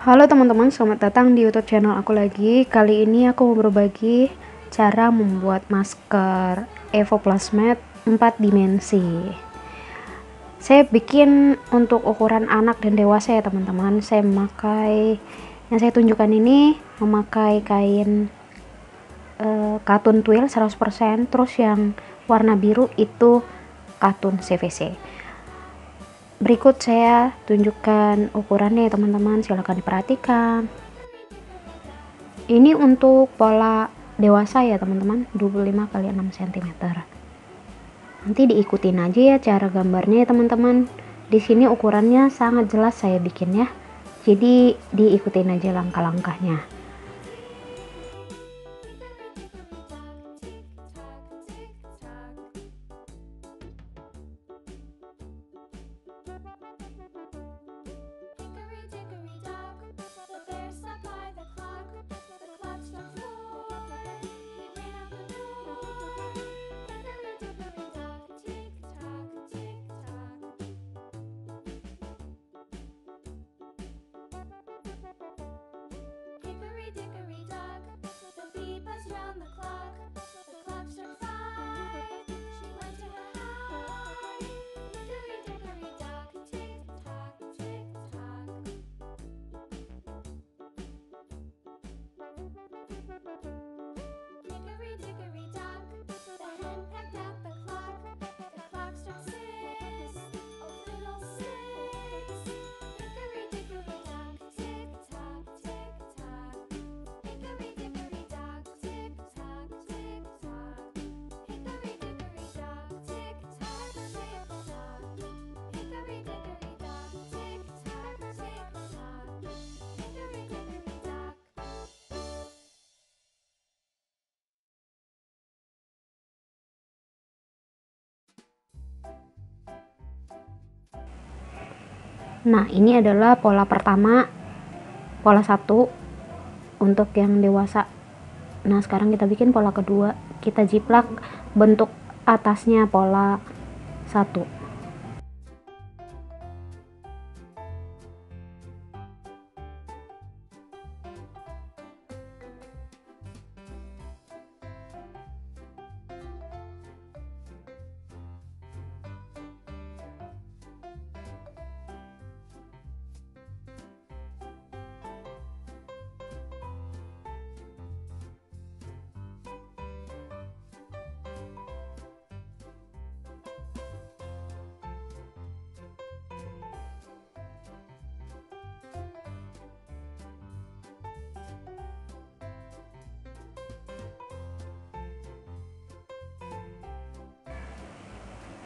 Halo teman-teman, selamat datang di YouTube channel aku lagi. Kali ini aku mau berbagi cara membuat masker Evo Plasmat 4 dimensi. Saya bikin untuk ukuran anak dan dewasa ya teman-teman. Saya memakai, yang saya tunjukkan ini memakai kain katun twill 100%, terus yang warna biru itu katun CVC. Berikut saya tunjukkan ukurannya ya teman-teman, silahkan diperhatikan. Ini untuk pola dewasa ya teman-teman, 25 x 6 cm. Nanti diikutin aja ya cara gambarnya ya teman-teman. Di sini ukurannya sangat jelas saya bikin ya. Jadi diikutin aja langkah-langkahnya. Dickory dock, the bee buzzed round the clock. The clock struck 5. She went to her hive. Hickory dickory dock, tick tock, tick tock. Hickory dickory dock, the hen pecked at the clock. The clock struck 6. Oh little 6. Hickory dickory dock, tick tock, tick tock. Hickory dickory dock, tick tock, tick tock. Hickory dickory dock, tick tock, tick tock. Hickory dickory dock, tick tock, tick tock. Hickory dickory dock. Nah, ini adalah pola pertama, pola 1 untuk yang dewasa. Nah, sekarang kita bikin pola kedua. Kita jiplak bentuk atasnya pola 1.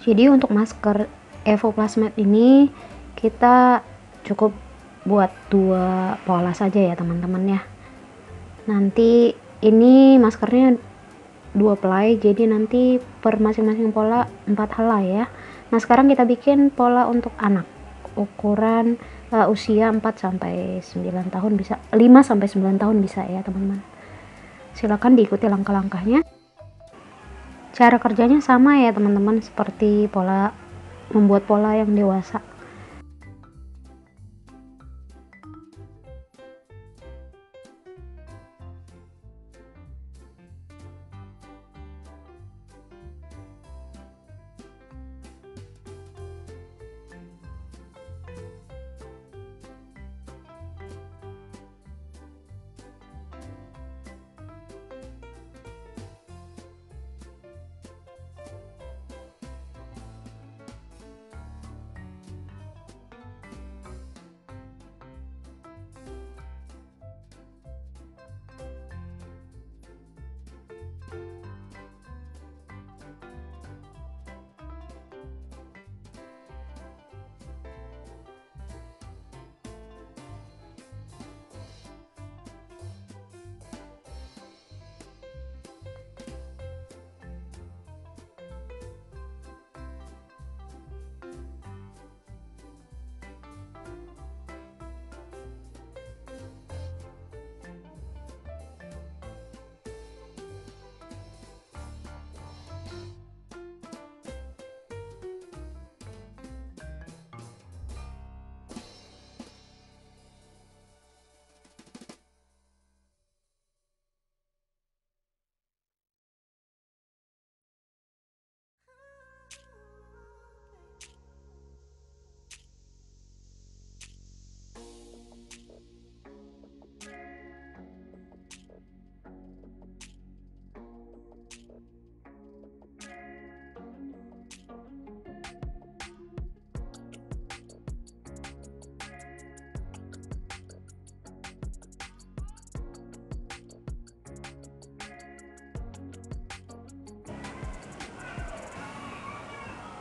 Jadi untuk masker Evo Plasmat ini kita cukup buat 2 pola saja ya teman-teman ya. Nanti ini maskernya 2 ply, jadi nanti per masing-masing pola 4 helai ya. Nah, sekarang kita bikin pola untuk anak. Ukuran usia 4 sampai 9 tahun bisa, 5 sampai 9 tahun bisa ya teman-teman. Silakan diikuti langkah-langkahnya. Cara kerjanya sama ya teman-teman, seperti pola membuat pola yang dewasa.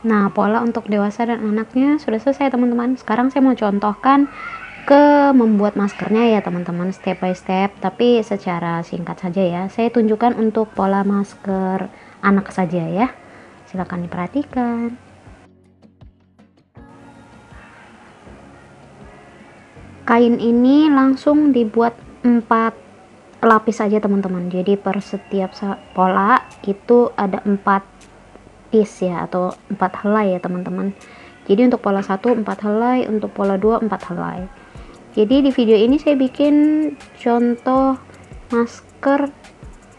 Nah, pola untuk dewasa dan anaknya sudah selesai teman-teman. Sekarang saya mau contohkan ke membuat maskernya ya teman-teman, step by step, tapi secara singkat saja ya. Saya tunjukkan untuk pola masker anak saja ya. Silakan diperhatikan. Kain ini langsung dibuat 4 lapis saja teman-teman. Jadi per setiap pola itu ada 4 piece ya, atau 4 helai ya teman-teman. Jadi untuk pola 1 4 helai, untuk pola 2 4 helai. Jadi di video ini saya bikin contoh masker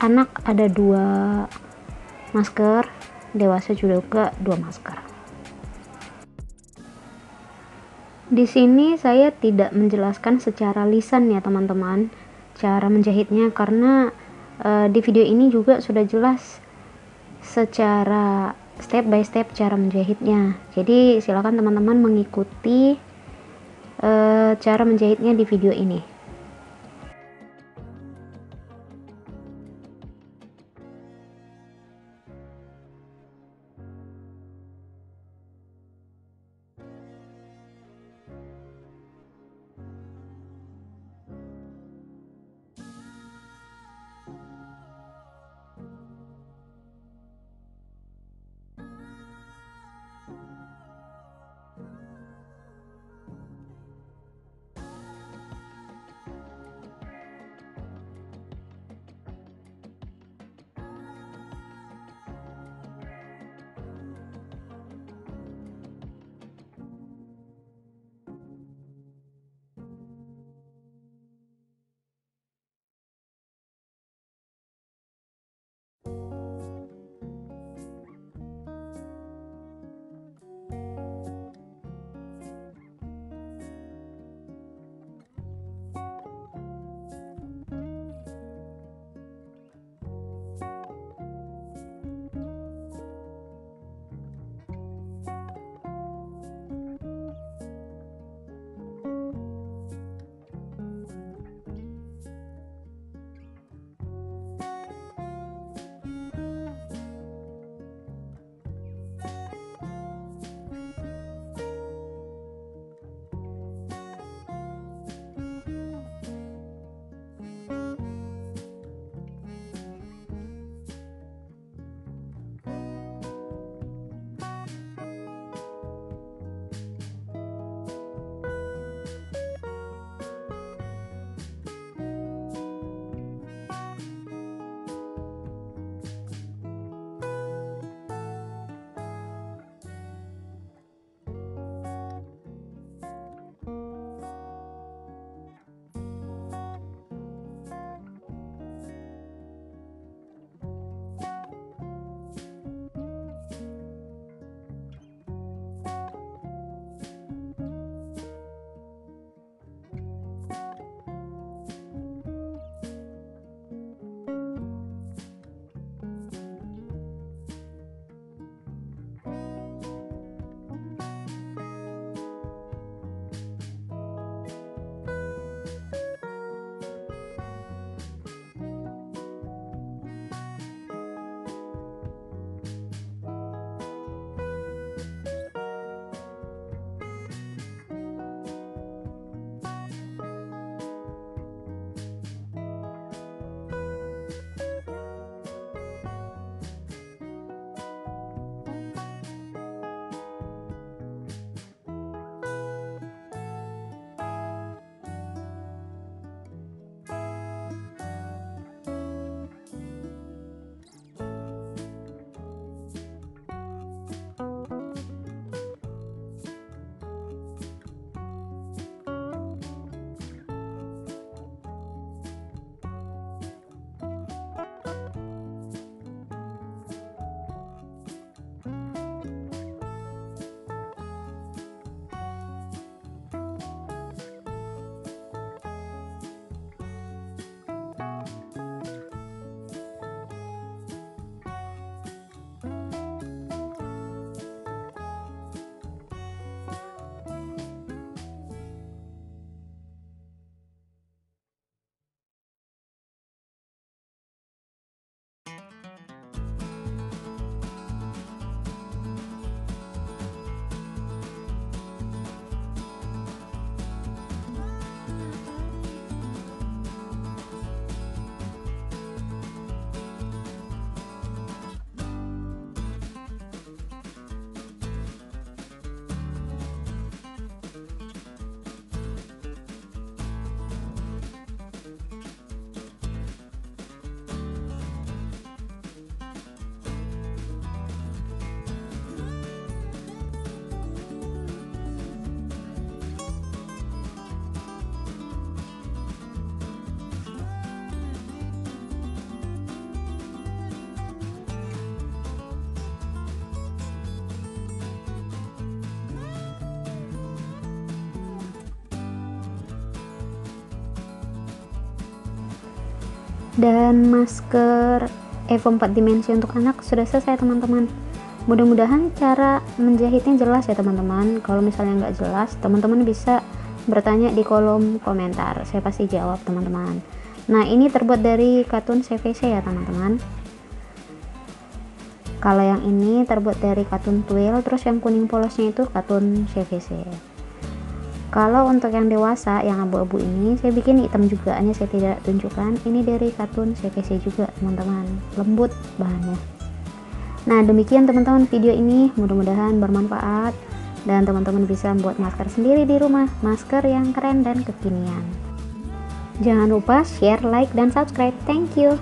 anak, ada 2 masker, dewasa juga 2 masker. Di sini saya tidak menjelaskan secara lisan ya teman-teman cara menjahitnya, karena di video ini juga sudah jelas secara step by step cara menjahitnya. Jadi silakan teman-teman mengikuti cara menjahitnya di video ini. Dan masker Evo 4 dimensi untuk anak sudah selesai teman-teman. Mudah-mudahan cara menjahitnya jelas ya teman-teman. Kalau misalnya nggak jelas, teman-teman bisa bertanya di kolom komentar, saya pasti jawab teman-teman. Nah, ini terbuat dari katun CVC ya teman-teman. Kalau yang ini terbuat dari katun twill, terus yang kuning polosnya itu katun CVC. Kalau untuk yang dewasa yang abu-abu ini saya bikin hitam juga, hanya saya tidak tunjukkan. Ini dari katun CVC juga teman-teman, lembut bahannya. Nah, demikian teman-teman video ini, mudah-mudahan bermanfaat dan teman-teman bisa membuat masker sendiri di rumah, masker yang keren dan kekinian. Jangan lupa share, like, dan subscribe. Thank you.